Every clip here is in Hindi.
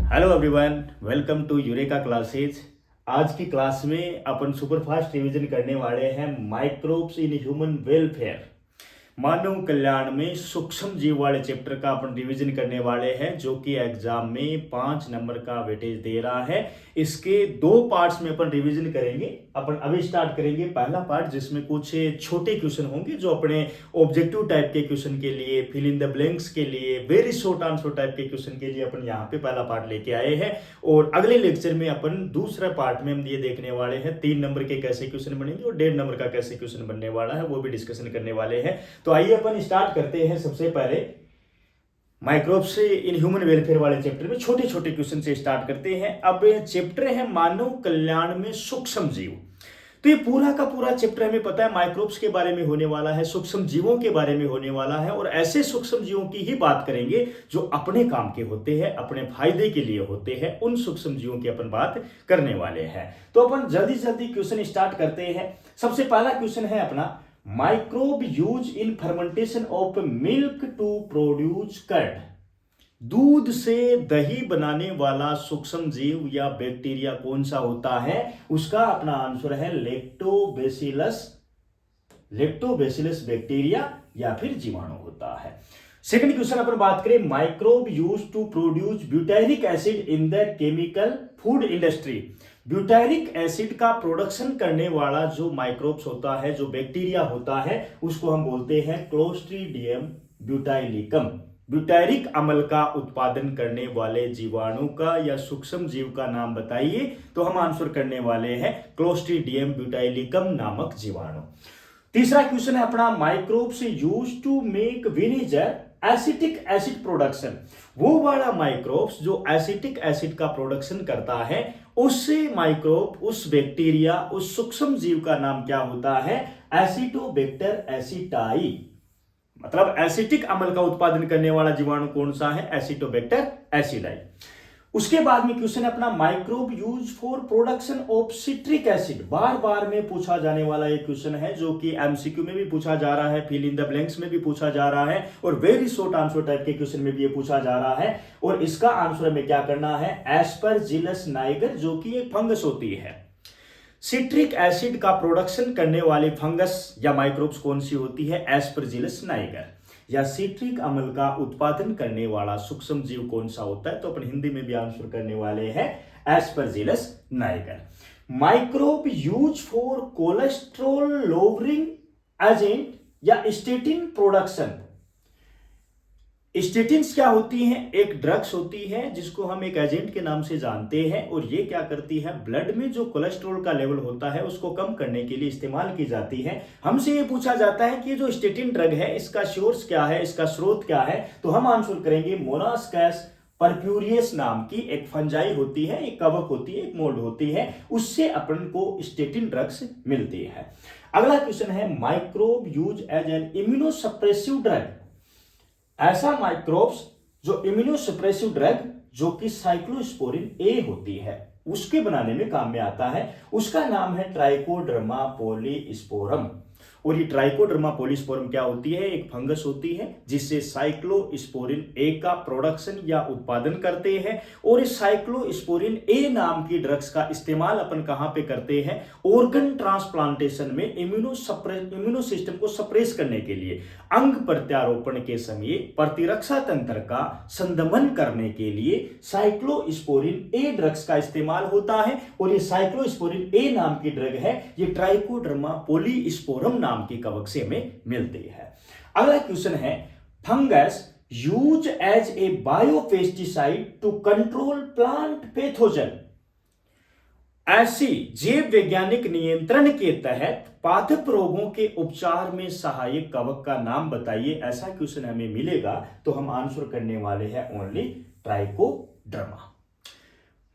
Hello everyone, welcome to Eureka classes. आज की क्लास में अपन सुपरफास्ट रिवीजन करने वाले हैं माइक्रोब्स इन ह्यूमन वेलफेयर, मानव कल्याण में सूक्ष्म जीव वाले चैप्टर का अपन रिवीजन करने वाले हैं, जो कि एग्जाम में 5 नंबर का वेटेज दे रहा है। इसके 2 पार्ट्स में अपन रिवीजन करेंगे। अपन अभी स्टार्ट करेंगे पहला पार्ट, जिसमें कुछ छोटे क्वेश्चन होंगे जो अपने ऑब्जेक्टिव टाइप के क्वेश्चन के लिए, फिल इन द ब्लैंक्स के लिए, वेरी शॉर्ट आंसर टाइप के क्वेश्चन के लिए अपन यहाँ पे पहला पार्ट लेके आए हैं। और अगले लेक्चर में अपन दूसरा पार्ट में हम ये देखने वाले हैं 3 नंबर के कैसे क्वेश्चन बनेंगे और 1.5 नंबर का कैसे क्वेश्चन बनने वाला है, वो भी डिस्कशन करने वाले हैं। तो आइए अपन स्टार्ट करते हैं। सबसे पहले माइक्रोब्स इन ह्यूमन वेलफेयर वाले चैप्टर में छोटे छोटे क्वेश्चन से स्टार्ट करते हैं। अब चैप्टर है मानव कल्याण में सूक्ष्म जीव। तो ये पूरा का पूरा चैप्टर हमें पता है माइक्रोब्स के बारे में होने वाला है, सूक्ष्म जीवों के बारे में होने वाला है, और ऐसे सूक्ष्म जीवों की ही बात करेंगे जो अपने काम के होते हैं, अपने फायदे के लिए होते हैं। उन सूक्ष्म जीवों की अपन बात करने वाले हैं। तो अपन जल्दी जल्दी क्वेश्चन स्टार्ट करते हैं। सबसे पहला क्वेश्चन है अपना, microbe use in fermentation of milk to produce curd. दूध से दही बनाने वाला सूक्ष्म जीव या बैक्टीरिया कौन सा होता है? उसका अपना आंसर है लेक्टोबैसिलस। लेक्टोबैसिलस बैक्टीरिया या फिर जीवाणु होता है। सेकंड क्वेश्चन अपन बात करें, microbe use to produce butyric acid in the chemical food industry. Butyric acid का प्रोडक्शन करने वाला जो माइक्रोब्स होता है, जो बैक्टीरिया होता है, उसको हम बोलते हैं क्लोस्ट्रीडियम ब्यूटाइलिकम। ब्यूटारिक अम्ल का उत्पादन करने वाले जीवाणु का या सूक्ष्म जीव का नाम बताइए। तो हम आंसर करने वाले हैं क्लोस्ट्रीडियम ब्यूटाइलिकम नामक जीवाणु। तीसरा क्वेश्चन है अपना, microbes use to make vinegar acetic acid production. वो वाला माइक्रोब्स जो एसिटिक एसिड का प्रोडक्शन करता है, उससे माइक्रोब, उस बैक्टीरिया, उस सूक्ष्म जीव का नाम क्या होता है? Acetobacter aceti. मतलब एसिटिक अम्ल का उत्पादन करने वाला जीवाणु कौन सा है? Acetobacter aceti. उसके बाद में क्वेश्चन है अपना, microbe use for production of citric acid. बार बार में पूछा जाने वाला एक क्वेश्चन है, जो कि एमसीक्यू में भी पूछा जा रहा है, फिल इन द ब्लैंक्स में भी पूछा जा रहा है, और वेरी शॉर्ट आंसर टाइप के क्वेश्चन में भी ये पूछा जा रहा है। और इसका आंसर हमें क्या करना है? एस्परजिलस नाइगर, जो कि एक फंगस होती है। सिट्रिक एसिड का प्रोडक्शन करने वाली फंगस या माइक्रोब्स कौन सी होती है? Aspergillus Niger. या सिट्रिक अम्ल का उत्पादन करने वाला सूक्ष्म जीव कौन सा होता है? तो अपन हिंदी में भी आंसर करने वाले हैं Aspergillus Niger. Microbe use for cholesterol lowering agent या स्टेटिन प्रोडक्शन। स्टेटिन्स क्या होती हैं? एक ड्रग्स होती है जिसको हम एक एजेंट के नाम से जानते हैं, और ये क्या करती है? ब्लड में जो कोलेस्ट्रॉल का लेवल होता है उसको कम करने के लिए इस्तेमाल की जाती है। हमसे ये पूछा जाता है कि ये जो स्टेटिन ड्रग है, इसका सोर्स क्या है, इसका स्रोत क्या है? तो हम आंसर करेंगे मोनास्कैस परप्यूरियस नाम की एक फंजाई होती है, एक कवक होती है, एक मोल्ड होती है, उससे अपन को स्टेटिन ड्रग्स मिलती है। अगला क्वेश्चन है, microbe use as an immunosuppressive drug. ऐसा माइक्रोब्स जो इम्यूनोसप्रेसिव ड्रग, जो कि साइक्लोस्पोरिन ए होती है, उसके बनाने में काम में आता है, उसका नाम है ट्राइकोडर्मा पॉलीस्पोरम। और ये ट्राइकोडर्मा पॉलीस्पोरम क्या होती है? एक फंगस होती है जिससे साइक्लोस्पोरिन ए का प्रोडक्शन या उत्पादन करते हैं। और इस साइक्लोस्पोरिन ए नाम की ड्रग्स का इस्तेमाल अपन कहां पे करते हैं? ऑर्गन ट्रांसप्लांटेशन में, इम्यूनो सिस्टम को सप्रेस करने के लिए, अंग प्रत्यारोपण के समय प्रतिरक्षा तंत्र का संदमन करने के लिए साइक्लोस्पोरिन ए ड्रग्स का इस्तेमाल होता है। और ये साइक्लोस्पोरिन ए नाम की ड्रग है, ये ट्राइकोडर्मा पॉलीस्पोरम नाम की कवक से हमें मिलती है। अगला क्वेश्चन है, fungus use as a biopesticide to control plant pathogen. ऐसी जैव वैज्ञानिक नियंत्रण के तहत पादप रोगों के उपचार में सहायक कवक का नाम बताइए। ऐसा क्वेश्चन हमें मिलेगा तो हम आंसर करने वाले हैं only trichoderma.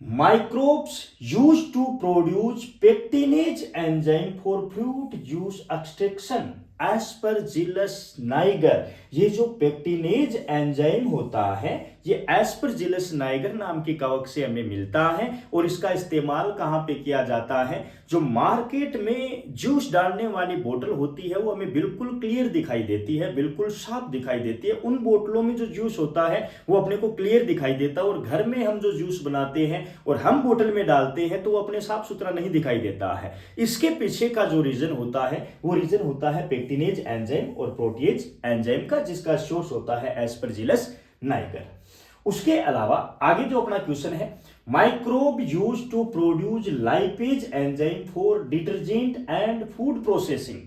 Microbes used to produce pectinase enzyme for fruit juice extraction. Aspergillus niger। ये जो पेक्टिनेज एंजाइम होता है, ये एस्परजिलस नाइगर नाम की कवक से हमें मिलता है और इसका इस्तेमाल कहाँ पे किया जाता है? जो मार्केट में जूस डालने वाली बोतल होती है वो हमें बिल्कुल क्लियर दिखाई देती है, बिल्कुल साफ दिखाई देती है। उन बोतलों में जो जूस होता है वो अपने को क्लियर दिखाई देता है, और घर में हम जो जूस बनाते हैं और हम बोतल में डालते हैं तो वो अपने साफ सुथरा नहीं दिखाई देता है। इसके पीछे का जो रीजन होता है वो रीजन होता है पेक्टिनेज एंजाइम और प्रोटीएज एंजाइम का, जिसका सोर्स होता है एस्परजिलस नाइगर। उसके अलावा आगे जो अपना क्वेश्चन है, microbe use to produce lipase enzyme for detergent and food processing.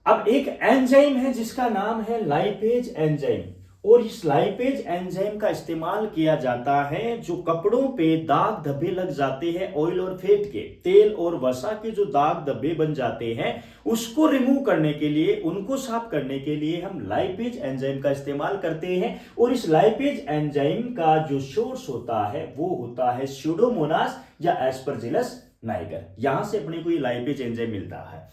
अब एक एंजाइम है जिसका नाम है लाइपेज एंजाइम, और इस लाइपेज एंजाइम का इस्तेमाल किया जाता है जो कपड़ों पे दाग धब्बे लग जाते हैं, ऑयल और फैट के, तेल और वसा के जो दाग धब्बे बन जाते हैं उसको रिमूव करने के लिए, उनको साफ करने के लिए हम लाइपेज एंजाइम का इस्तेमाल करते हैं। और इस लाइपेज एंजाइम का जो सोर्स होता है वो होता है स्यूडोमोनास या एस्परजिलस नाइगर। यहां से अपने को ये लाइपेज एंजाइम मिलता है।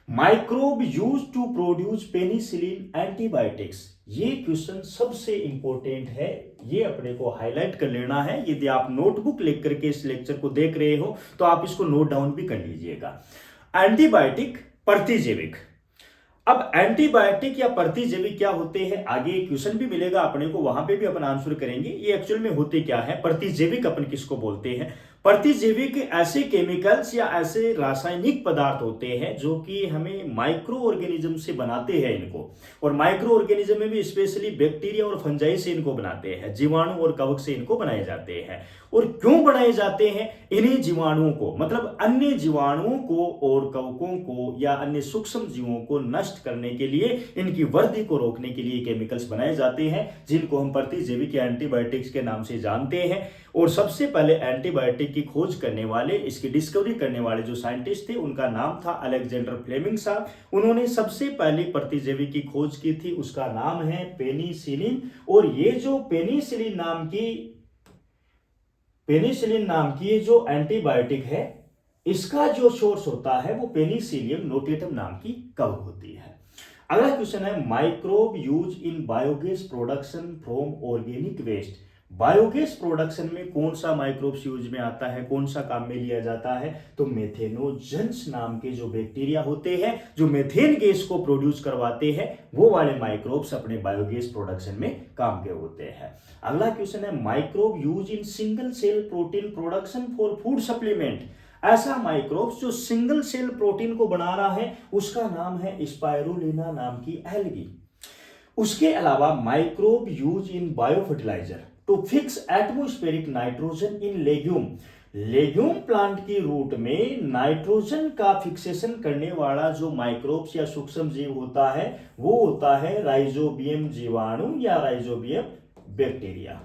Microbe use to produce penicillin antibiotics, ये क्वेश्चन सबसे इंपॉर्टेंट है, ये अपने को हाईलाइट कर लेना है। यदि आप नोटबुक लिख करके इस लेक्चर को देख रहे हो तो आप इसको नोट डाउन भी कर लीजिएगा। एंटीबायोटिक, प्रतिजैविक। अब एंटीबायोटिक या प्रतिजैविक क्या होते हैं, आगे क्वेश्चन भी मिलेगा अपने को, वहां पे भी अपन आंसर करेंगे ये एक्चुअल में होते क्या है। प्रतिजैविक अपन किसको बोलते हैं? प्रतिजैविक ऐसे केमिकल्स या ऐसे रासायनिक पदार्थ होते हैं जो कि हमें माइक्रो ऑर्गेनिज्म से बनाते हैं इनको, और माइक्रो ऑर्गेनिज्म में भी स्पेशली बैक्टीरिया और फंजाई से इनको बनाते हैं, जीवाणु और कवक से इनको बनाए जाते हैं। और क्यों बनाए जाते हैं? इन्हीं जीवाणुओं को, मतलब अन्य जीवाणुओं को और कवकों को या अन्य सूक्ष्म जीवों को नष्ट करने के लिए, इनकी वृद्धि को रोकने के लिए केमिकल्स बनाए जाते हैं, जिनको हम प्रतिजैविक या एंटीबायोटिक्स के नाम से जानते हैं। और सबसे पहले एंटीबायोटिक की खोज करने वाले, इसकी डिस्कवरी करने वाले जो साइंटिस्ट थे उनका नाम था अलेक्जेंडर फ्लेमिंग साहब। उन्होंने सबसे पहले प्रतिजैविक की खोज की थी, उसका नाम है पेनिसिलिन। और ये जो पेनिसिलिन नाम की जो एंटीबायोटिक है, इसका जो सोर्स होता है वो पेनिसिलियम नोटेटम नाम की कवक होती है। अगला क्वेश्चन है, microbe use in biogas production from organic waste. Biogas production में कौन सा माइक्रोब्स यूज में आता है, कौन सा काम में लिया जाता है? तो मेथेनोजेंस नाम के जो बैक्टीरिया होते हैं जो मेथेन गैस को प्रोड्यूस करवाते हैं, वो वाले माइक्रोब्स अपने बायोगैस प्रोडक्शन में काम के होते हैं। अगला क्वेश्चन है, microbe use in single cell protein production for food supplement. ऐसा माइक्रोब्स जो सिंगल सेल प्रोटीन को बना रहा है उसका नाम है स्पाइरुलिना नाम की एल्गी। उसके अलावा microbe use in biofertilizer to fix atmospheric nitrogen in legume. Legume plant की रूट में नाइट्रोजन का फिक्सेशन करने वाला जो माइक्रोब्स या सूक्ष्म जीव होता है वो होता है राइजोबियम जीवाणु या rhizobium bacteria.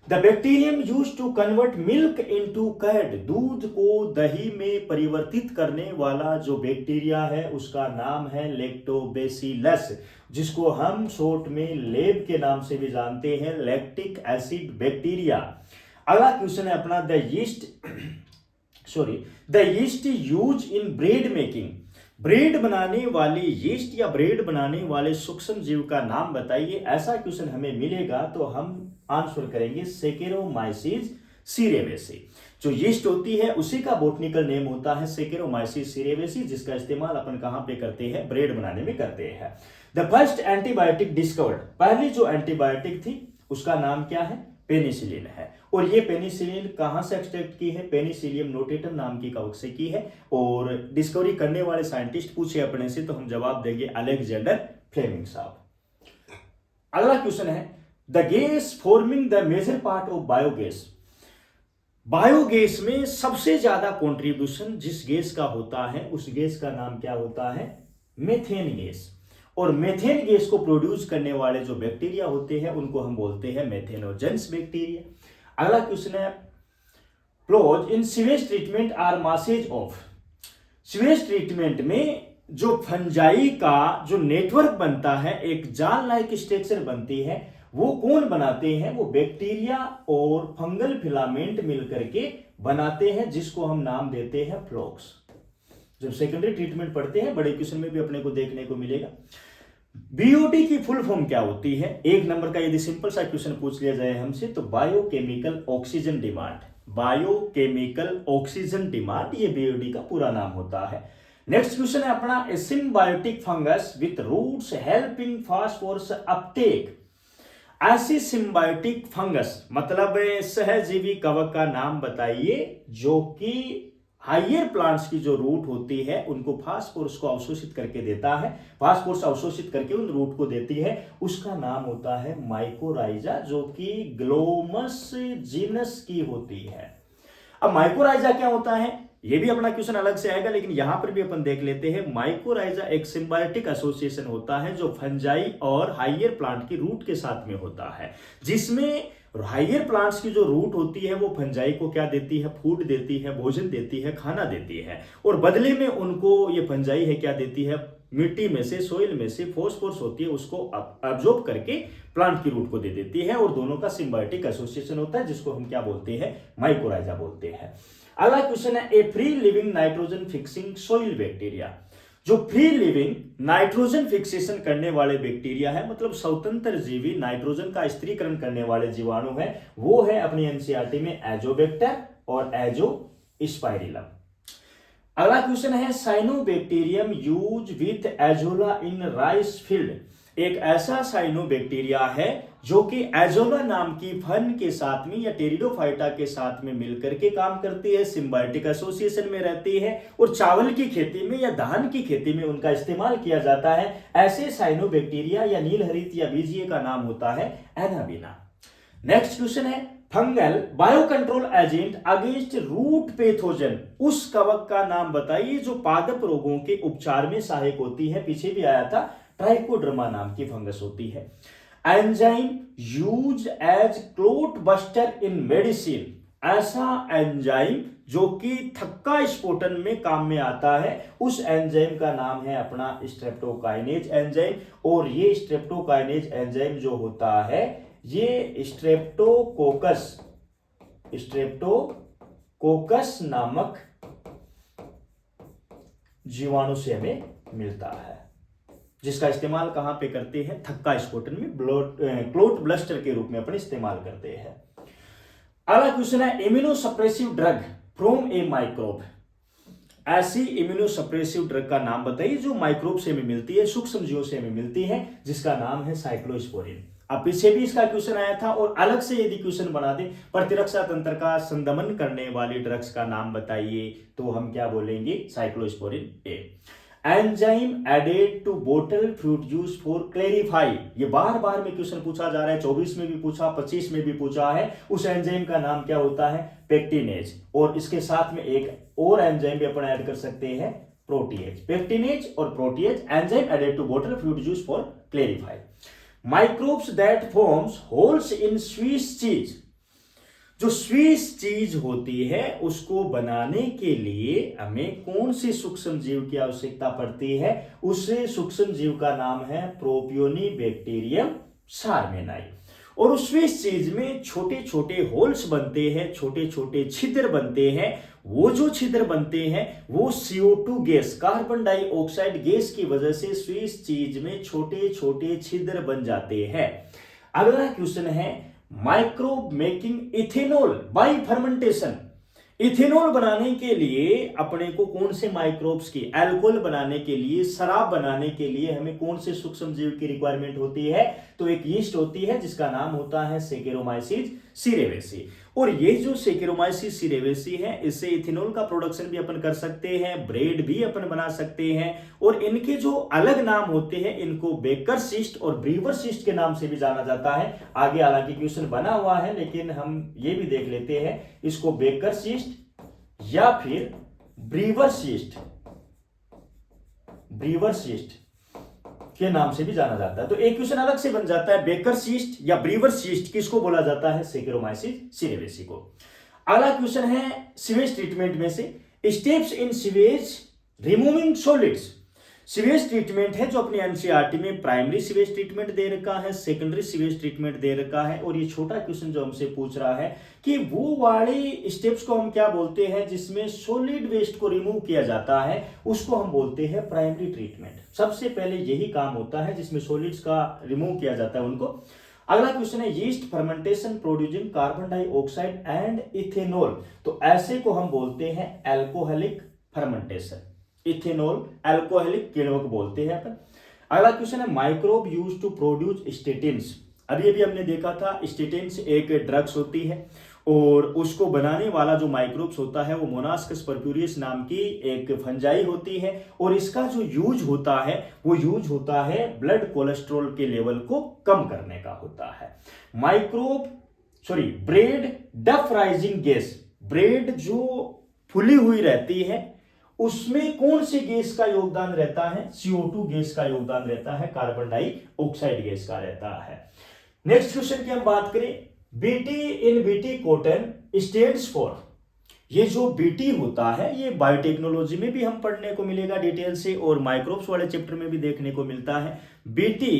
The bacterium use to convert milk into curd, दूध को दही में परिवर्तित करने वाला जो बैक्टीरिया है उसका नाम है लैक्टोबैसिलस, जिसको हम शॉर्ट में लेब के नाम से भी जानते हैं, लैक्टिक एसिड बैक्टीरिया। अगला क्वेश्चन है अपना, the yeast use in bread making. Bread बनाने वाले यीस्ट या ब्रेड बनाने वाले सूक्ष्म जीव का नाम बताइए। ऐसा क्वेश्चन हमें मिलेगा तो हम आंसर करेंगे सेकेरोमाइसिस सीरेवेसी। जो यीस्ट होती है उसी का बोटनिकल नेम होता है सेकेरोमाइसिस सीरेवेसी, जिसका इस्तेमाल अपन कहां पे करते हैं? ब्रेड बनाने में करते हैं। द फर्स्ट एंटीबायोटिक डिस्कवर्ड, पहली जो एंटीबायोटिक थी उसका नाम क्या है? पेनिसिलिन है। और ये पेनिसिलिन कहां से एक्सट्रैक्ट की है? पेनिसिलियम नोटेटम नाम की कवक से की है। और डिस्कवरी करने वाले साइंटिस्ट पूछे अपने से तो हम जवाब देंगे अलेक्जेंडर फ्लेमिंग साहब। अगला क्वेश्चन है, the gas forming the major part of biogas. Biogas में सबसे ज्यादा कंट्रीब्यूशन जिस गैस का होता है उस गैस का नाम क्या होता है? Methane gas. और मेथेन गैस को प्रोड्यूस करने वाले जो बैक्टीरिया होते हैं उनको हम बोलते हैं मेथेनोजेंस बैक्टीरिया। अगला क्वेश्चन है, close in sewage treatment are masses of. Sewage treatment में जो फंजाई का जो नेटवर्क बनता है, एक जाल लाइक स्ट्रक्चर बनती है, वो कौन बनाते हैं? वो बैक्टीरिया और फंगल फिलामेंट मिलकर के बनाते हैं, जिसको हम नाम देते हैं फ्लोक्स। जब सेकेंडरी ट्रीटमेंट पढ़ते हैं बड़े क्वेश्चन में भी अपने को देखने को मिलेगा। बीओडी की फुल फॉर्म क्या होती है? एक नंबर का यदि सिंपल सा क्वेश्चन पूछ लिया जाए हमसे तो biochemical oxygen demand, biochemical oxygen demand, ये बीओडी का पूरा नाम होता है। नेक्स्ट क्वेश्चन है अपना, a symbiotic fungus with roots helping phosphorus uptake. ऐसी सिम्बायोटिक फंगस मतलब सहजीवी कवक का नाम बताइए जो कि हाइयर प्लांट्स की जो रूट होती है उनको फास्फोरस को अवशोषित करके देता है, फास्फोरस अवशोषित करके उन रूट को देती है, उसका नाम होता है माइकोराइजा, जो कि ग्लोमस जीनस की होती है। अब माइकोराइजा क्या होता है, ये भी अपना क्वेश्चन अलग से आएगा, लेकिन यहां पर भी अपन देख लेते हैं। माइकोराइजा एक सिम्बायोटिक एसोसिएशन होता है जो फंजाई और हाइयर प्लांट की रूट के साथ में होता है, जिसमें हाइयर प्लांट्स की जो रूट होती है वो फंजाई को क्या देती है, फूड देती है, भोजन देती है, खाना देती है, और बदले में उनको ये फंजाई है क्या देती है, मिट्टी में से, सोइल में से फास्फोरस होती है उसको अब्जॉर्ब करके प्लांट की रूट को दे देती है, और दोनों का सिम्बायोटिक एसोसिएशन होता है जिसको हम क्या बोलते हैं, माइकोराइजा बोलते हैं। अगला क्वेश्चन है, a free living nitrogen fixing soil bacteria. जो फ्री लिविंग नाइट्रोजन फिक्सेशन करने वाले बैक्टीरिया है, मतलब स्वतंत्र जीवी नाइट्रोजन का स्थिरीकरण करने वाले जीवाणु है, वो है अपनी एनसीईआरटी में एजोबैक्टर और एजोस्पाइरिलम। अगला क्वेश्चन है, cyanobacterium use with azolla in rice field. एक ऐसा साइनोबैक्टीरिया है जो कि एजोला नाम की फन के साथ में या टेरिडोफाइटा के साथ में मिलकर के काम करती है, सिम्बायोटिक एसोसिएशन में रहती है, और चावल की खेती में या धान की खेती में उनका इस्तेमाल किया जाता है। ऐसे साइनोबैक्टीरिया या नीलहरित या बीजीय का नाम होता है एनाबिना। नेक्स्ट क्वेश्चन है, fungal biocontrol agent against root pathogen. उस कवक का नाम बताइए जो पादप रोगों के उपचार में सहायक होती है, पीछे भी आया था, ट्राइकोडर्मा नाम की फंगस होती है। Enzyme use as clot buster in medicine. ऐसा एंजाइम जो कि थक्का स्फोटन में काम में आता है, उस एंजाइम का नाम है अपना स्ट्रेप्टोकाइनेज एंजाइम, और ये स्ट्रेप्टोकाइनेज एंजाइम जो होता है ये स्ट्रेप्टोकोकस नामक जीवाणु से हमें मिलता है, जिसका इस्तेमाल कहां पे करते हैं, थक्का स्फोटन में क्लोट ब्लस्टर के रूप में अपन इस्तेमाल करते हैं। अगला क्वेश्चन है, immunosuppressive drug from A microbe. ऐसी इम्यूनोसप्रेसिव ड्रग का नाम बताइए जो माइक्रोब से हमें मिलती है, सूक्ष्म जीवों से हमें मिलती है, जिसका नाम है साइक्लोस्पोरिन। अब पीछे भी इसका क्वेश्चन आया था, और अलग से यदि क्वेश्चन बना दे, प्रतिरक्षा तंत्र का संदमन करने वाली ड्रग्स का नाम बताइए, तो हम क्या बोलेंगे, cyclosporin A. Enzyme added to bottle fruit juice for clarify. ये बार बार में क्वेश्चन पूछा जा रहा है, 24 में भी पूछा, 25 में भी पूछा है। उस एंजाइम का नाम क्या होता है, पेक्टिनेज, और इसके साथ में एक और एंजाइम भी अपन ऐड कर सकते हैं, प्रोटीएज। पेक्टिनेज और protease, enzyme added to bottle fruit juice for clarify. Microbes that forms holes in Swiss cheese. जो स्विस चीज होती है उसको बनाने के लिए हमें कौन सी सूक्ष्म जीव की आवश्यकता पड़ती है, उस सूक्ष्म जीव का नाम है प्रोपियोनिबैक्टीरियम सार्मेनाई। और उस स्विस चीज में छोटे छोटे होल्स बनते हैं, छोटे छोटे छिद्र बनते हैं। वो जो छिद्र बनते हैं वो CO2 gas, carbon dioxide gas की वजह से स्विस चीज में छोटे छोटे छिद्र बन जाते हैं। अगला क्वेश्चन है, microbe making ethanol bye fermentation. Ethanol बनाने के लिए अपने को कौन से माइक्रोब्स की, अल्कोहल बनाने के लिए, शराब बनाने के लिए हमें कौन से सूक्ष्म जीव की रिक्वायरमेंट होती है, तो एक यीस्ट होती है जिसका नाम होता है सेकेरोमाइसिस सीरेवेसी। और ये जो सेकेरोमाइसिस सीरेवेसी है, इससे इथेनॉल का प्रोडक्शन भी अपन कर सकते हैं, ब्रेड भी अपन बना सकते हैं, और इनके जो अलग नाम होते हैं इनको बेकर सिस्ट और ब्रीवर सिस्ट के नाम से भी जाना जाता है। आगे हालांकि क्वेश्चन बना हुआ है, लेकिन हम ये भी देख लेते हैं, इसको बेकर सिस्ट या फिर ब्रीवर सिस्ट के नाम से भी जाना जाता है। तो एक क्वेश्चन अलग से बन जाता है, बेकर सिस्ट या ब्रीवर सिस्ट किसको बोला जाता है, सेकेरोमाइसिस सीरेवेसी को। अगला क्वेश्चन है सीवेज ट्रीटमेंट में से, steps in sewage removing solids. Sewage treatment है जो अपने एनसीईआरटी में प्राइमरी सीवेज ट्रीटमेंट दे रखा है, सेकेंडरी सीवेज ट्रीटमेंट दे रखा है। और ये छोटा क्वेश्चन जो हमसे पूछ रहा है कि वो वाले स्टेप्स को हम क्या बोलते हैं जिसमें सॉलिड वेस्ट को रिमूव किया जाता है, उसको हम बोलते हैं प्राइमरी ट्रीटमेंट। सबसे पहले यही काम होता है जिसमें सॉलिड्स का रिमूव किया जाता है उनको। अगला क्वेश्चन है yeast fermentation producing carbon dioxide and ethanol, तो ऐसे को हम बोलते हैं एल्कोहलिक फर्मेंटेशन। इथेनॉल एल्कोहलिक किण्वक बोलते हैं अपन। अगला क्वेश्चन है microbe use to produce statins. अभी हमने देखा था स्टेटिन्स एक ड्रग्स होती है और उसको बनाने वाला जो माइक्रोब्स होता है वो मोनास्कस परप्यूरियस नाम की एक फंजाई होती है। और इसका जो यूज होता है वो यूज होता है ब्लड कोलेस्ट्रॉल के लेवल को कम करने का होता है। ब्रेड डफ राइजिंग गैस, ब्रेड जो फुली हुई रहती है उसमें कौन से गैस का योगदान रहता है? CO2 गैस का योगदान रहता है, कार्बन डाइऑक्साइड गैस का रहता है। नेक्स्ट क्वेश्चन की हम बात करें, BT in BT cotton stands for. ये जो बीटी होता है ये बायोटेक्नोलॉजी में भी हम पढ़ने को मिलेगा डिटेल से और माइक्रोब्स वाले चैप्टर में भी देखने को मिलता है। बीटी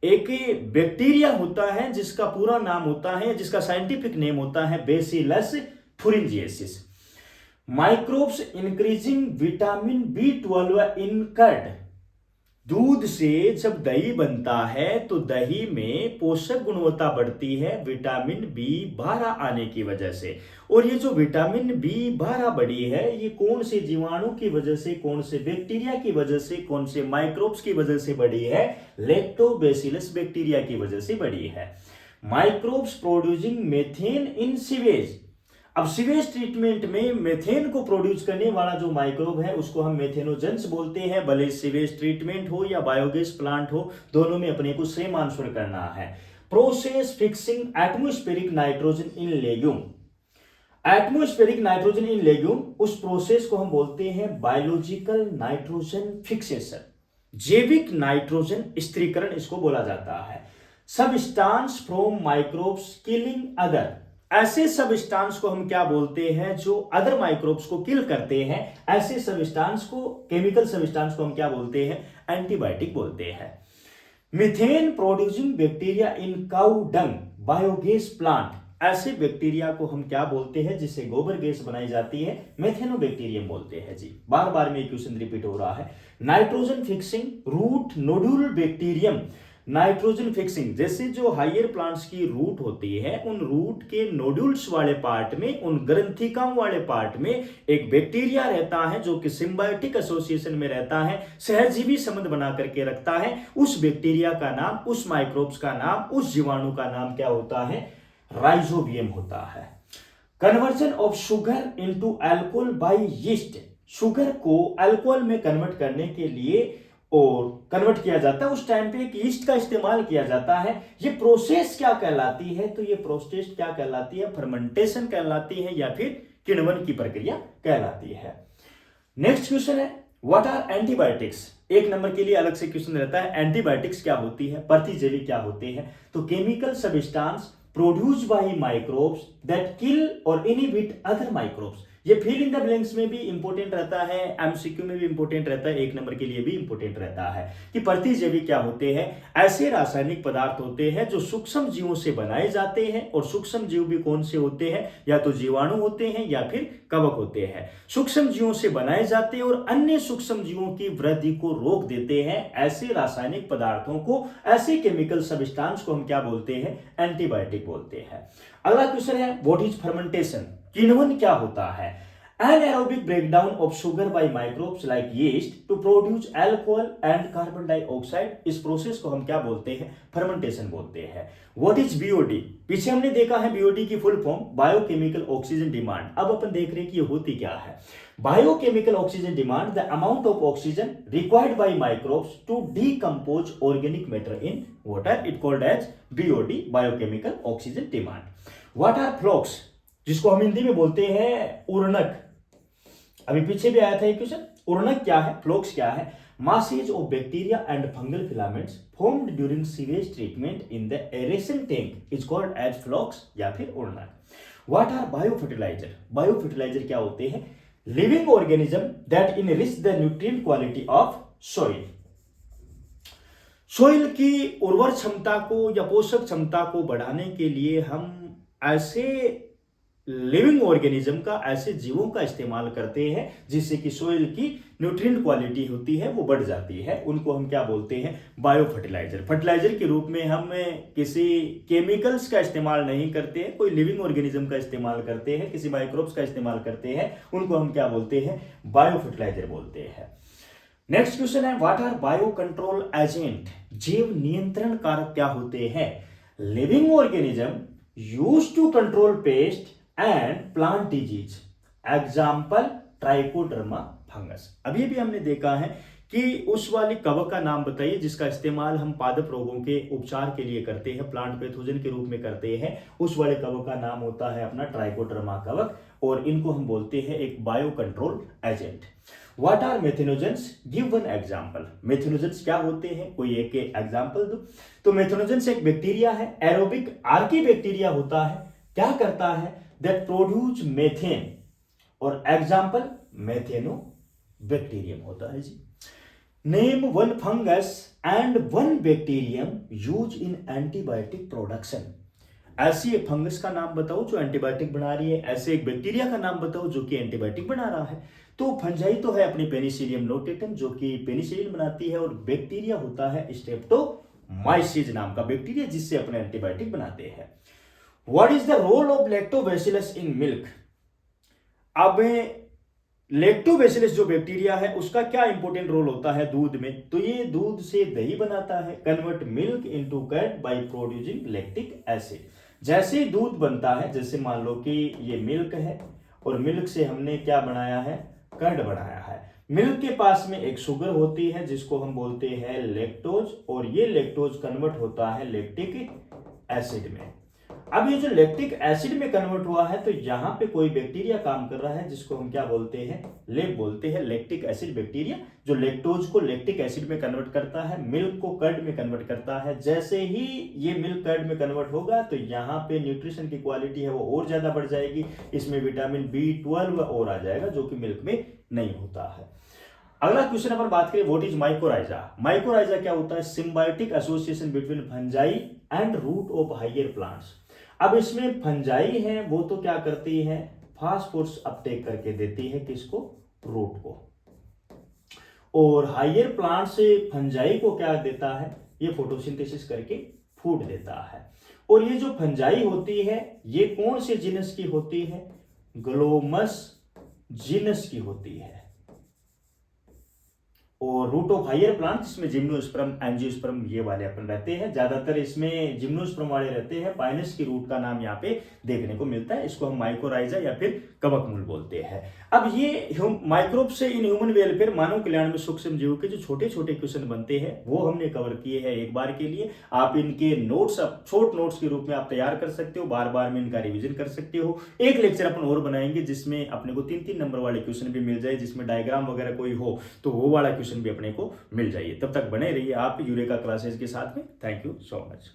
एक बैक्टीरिया होता है जिसका पूरा नाम होता है, जिसका साइंटिफिक नेम होता है bacillus thuringiensis. Microbes increasing vitamin B12 in curd. दूध से जब दही बनता है तो दही में पोषक गुणवत्ता बढ़ती है विटामिन B12 आने की वजह से। और ये जो विटामिन B12 बढ़ी है ये कौन से जीवाणु की वजह से, कौन से बैक्टीरिया की वजह से, कौन से माइक्रोब्स की वजह से बढ़ी है? लैक्टोबैसिलस बैक्टीरिया की वजह से बढ़ी है। माइक्रोब्स प्रोड्यूसिंग मेथेन इन सीवेज। अब सीवेज ट्रीटमेंट में मेथेन को प्रोड्यूस करने वाला जो माइक्रोब है उसको हम मेथेनोजेंस बोलते हैं। भले सीवेज ट्रीटमेंट हो या बायोगैस प्लांट हो, दोनों में अपने को सेम आंसर करना है। Process fixing atmospheric nitrogen in legume. Atmospheric nitrogen in legume, उस प्रोसेस को हम बोलते हैं बायोलॉजिकल नाइट्रोजन फिक्सेशन, जैविक नाइट्रोजन स्थिरीकरण इसको बोला जाता है। Substance from microbes killing other. ऐसे सबस्टांस को हम क्या बोलते हैं जो अदर माइक्रोब्स को किल करते हैं, ऐसे सबस्टांस को, केमिकल सबस्टांस को हम क्या बोलते हैं? एंटीबायोटिक बोलते हैं। मीथेन प्रोड्यूसिंग बैक्टीरिया इन काउ डंग बायोगैस प्लांट। ऐसे बैक्टीरिया को हम क्या बोलते हैं जिससे गोबर गैस बनाई जाती है? मेथेनोबैक्टीरियम बोलते हैं जी। बार बार में क्वेश्चन रिपीट हो रहा है। Nitrogen fixing root nodule bacterium. Nitrogen fixing, जैसे जो हायर प्लांट्स की रूट होती है उन रूट के नोड्यूल्स वाले पार्ट में, उन ग्रंथिकाओं वाले पार्ट में एक बैक्टीरिया रहता है जो कि सिम्बायोटिक एसोसिएशन में रहता है, सहजीवी संबंध बना करके रखता है। उस बैक्टीरिया का नाम, उस माइक्रोब्स का नाम, उस जीवाणु का नाम क्या होता है? राइजोबियम होता है। Conversion of sugar into alcohol by yeast. Sugar को अल्कोहल में कन्वर्ट करने के लिए और कन्वर्ट किया जाता है, उस टाइम पे एक यीस्ट का इस्तेमाल किया जाता है। ये प्रोसेस क्या कहलाती है? तो ये प्रोसेस क्या कहलाती है? फर्मेंटेशन कहलाती है या फिर किण्वन की प्रक्रिया कहलाती है। नेक्स्ट क्वेश्चन है व्हाट आर एंटीबायोटिक्स। एक नंबर के लिए अलग से क्वेश्चन रहता है, एंटीबायोटिक्स क्या होती है, प्रतिजैवी क्या होते हैं? तो chemical substance produced by microbes that kill और इनहिबिट अदर माइक्रोब्स। ये फिल इन द ब्लैंक्स में भी इंपॉर्टेंट रहता है, एमसीक्यू में भी इंपॉर्टेंट रहता है, एक नंबर के लिए भी इंपॉर्टेंट रहता है कि प्रतिजैवी क्या होते हैं। ऐसे रासायनिक पदार्थ होते हैं जो सूक्ष्म जीवों से बनाए जाते हैं। और सूक्ष्म जीव भी कौन से होते हैं? या तो जीवाणु होते हैं या फिर कवक होते हैं। सूक्ष्म जीवों से बनाए जाते हैं और अन्य सूक्ष्म जीवों की वृद्धि को रोक देते हैं। ऐसे रासायनिक पदार्थों को, ऐसे केमिकल सब्सटेंस को हम क्या बोलते हैं? एंटीबायोटिक बोलते हैं। अगला क्वेश्चन है व्हाट इज फर्मेंटेशन। किण्वन क्या होता है? Anaerobic breakdown of sugar by microbes like yeast to produce alcohol and carbon dioxide। इस प्रोसेस को हम क्या बोलते हैं? फर्मेंटेशन बोलते हैं। What is BOD? पीछे हमने देखा है BOD की full form biochemical oxygen demand. अब अपन देख रहे हैं कि ये होती क्या है। Biochemical oxygen demand, the amount of oxygen required by microbes to decompose organic matter in water, it called as BOD, biochemical oxygen demand. What are flocks, जिसको हम हिंदी में बोलते हैं उर्णक। अभी पीछे भी आया था ये क्वेश्चन। उर्णक क्या है, फ्लोक्स क्या है? Masses of bacteria and fungal filaments formed during sewage treatment in the aeration tank is called as flocs या फिर उर्णक। What are biofertilizer? बायोफर्टिलाइजर क्या होते हैं? Living organism that enrich the nutrient quality of soil. Soil की उर्वर क्षमता को या पोषक क्षमता को बढ़ाने के लिए हम ऐसे लिविंग ऑर्गेनिज्म का, ऐसे जीवों का इस्तेमाल करते हैं जिससे कि सोइल की न्यूट्रिएंट क्वालिटी होती है वो बढ़ जाती है। उनको हम क्या बोलते हैं? Bio fertiliser. फर्टिलाइजर के रूप में हम किसी केमिकल्स का इस्तेमाल नहीं करते हैं, कोई लिविंग ऑर्गेनिज्म का इस्तेमाल करते हैं, किसी माइक्रोब्स का इस्तेमाल करते हैं, उनको हम क्या बोलते हैं? बायो फर्टिलाइजर बोलते हैं। नेक्स्ट क्वेश्चन है, what are biocontrol agent? जीव नियंत्रण कारक क्या होते हैं? Living organism use to control pest and plant disease. Example trichoderma fungus. अभी भी हमने देखा है कि उस वाली कवक का नाम बताइए जिसका इस्तेमाल हम पादप रोगों के उपचार के लिए करते हैं, प्लांट पैथोजन के रूप में करते हैं। उस वाले कवक का नाम होता है अपना ट्राइकोडर्मा कवक, और इनको हम बोलते हैं एक biocontrol agent. What are methanogens? Give one example. Methanogens क्या होते हैं? कोई एक एग्जाम्पल दो। तो मेथेनोजेंस एक बैक्टीरिया है, एरोबिक आर्की बैक्टीरिया होता है। क्या करता है? दैट प्रोड्यूस मेथेन, और एग्जाम्पल मेथेनो बैक्टीरियम होता है जी। Name one fungus and one bacterium use in antibiotic production. ऐसी एक फंगस का नाम बताओ जो एंटीबायोटिक बना रही है, ऐसे एक बैक्टीरिया का नाम बताओ जो कि एंटीबायोटिक बना रहा है। तो फंजाई तो है अपनी पेनिसिलियम नोटेटम जो कि पेनिसिलिन बनाती है, और बैक्टीरिया होता है स्ट्रेप्टोमाइसीज नाम का बैक्टीरिया जिससे अपने एंटीबायोटिक बनाते हैं। What is the role of lactobacillus in milk? अब लैक्टोबैसिलस जो बैक्टीरिया है उसका क्या इंपॉर्टेंट रोल होता है दूध में? तो ये दूध से दही बनाता है, convert milk into curd by producing lactic acid. जैसे ही दूध बनता है, जैसे मान लो कि ये मिल्क है और मिल्क से हमने क्या बनाया है? कर्ड बनाया है। मिल्क के पास में एक शुगर होती है जिसको हम बोलते हैं लैक्टोज, और ये लैक्टोज कन्वर्ट होता है लैक्टिक एसिड में। अब ये जो लैक्टिक एसिड में कन्वर्ट हुआ है तो यहां पे कोई बैक्टीरिया काम कर रहा है जिसको हम क्या बोलते हैं? लेक बोलते हैं, लैक्टिक एसिड बैक्टीरिया, जो लैक्टोज को लैक्टिक एसिड में कन्वर्ट करता है, मिल्क को कर्ड में कन्वर्ट करता है। जैसे ही ये मिल्क कर्ड में कन्वर्ट होगा तो यहाँ पे न्यूट्रिशन की क्वालिटी है वो और ज्यादा बढ़ जाएगी, इसमें विटामिन B12 और आ जाएगा जो कि मिल्क में नहीं होता है। अगला क्वेश्चन अपन बात करें, व्हाट इज माइकोराइजा? माइकोराइजा क्या होता है? Symbiotic association between fungi and root of higher plants. अब इसमें फंजाई है वो तो क्या करती है? फास्फोरस अपटेक करके देती है किसको? रूट को। और हायर प्लांट से फंजाई को क्या देता है? ये फोटोसिंथेसिस करके फूड देता है। और ये जो फंजाई होती है ये कौन से जीनस की होती है? ग्लोमस जीनस की होती है। और रूट ऑफ हायर प्लांट जिसमें जिम्नोस्पर्म, एंजियोस्पर्म ये वाले अपन रहते हैं, ज्यादातर इसमें जिम्नोस्पर्म वाले रहते हैं। पाइनस की रूट का नाम यहाँ पे देखने को मिलता है, इसको हम माइकोराइजा या फिर कवकमूल बोलते हैं। अब ये माइक्रोब से इन ह्यूमन वेलफेयर, मानव कल्याण में सूक्ष्म जीवों के जो छोटे छोटे क्वेश्चन बनते हैं वो हमने कवर किए हैं एक बार के लिए। आप इनके नोट्स, शॉर्ट नोट्स के रूप में आप तैयार कर सकते हो, बार बार में इनका रिविजन कर सकते हो। एक लेक्चर अपन और बनाएंगे जिसमें अपने को 3-3 नंबर वाले क्वेश्चन भी मिल जाए, जिसमें डायग्राम वगैरह कोई हो तो वो वाला क्वेश्चन भी अपने को मिल जाइए। तब तक बने रहिए आप यूरेका क्लासेस के साथ में। Thank you so much.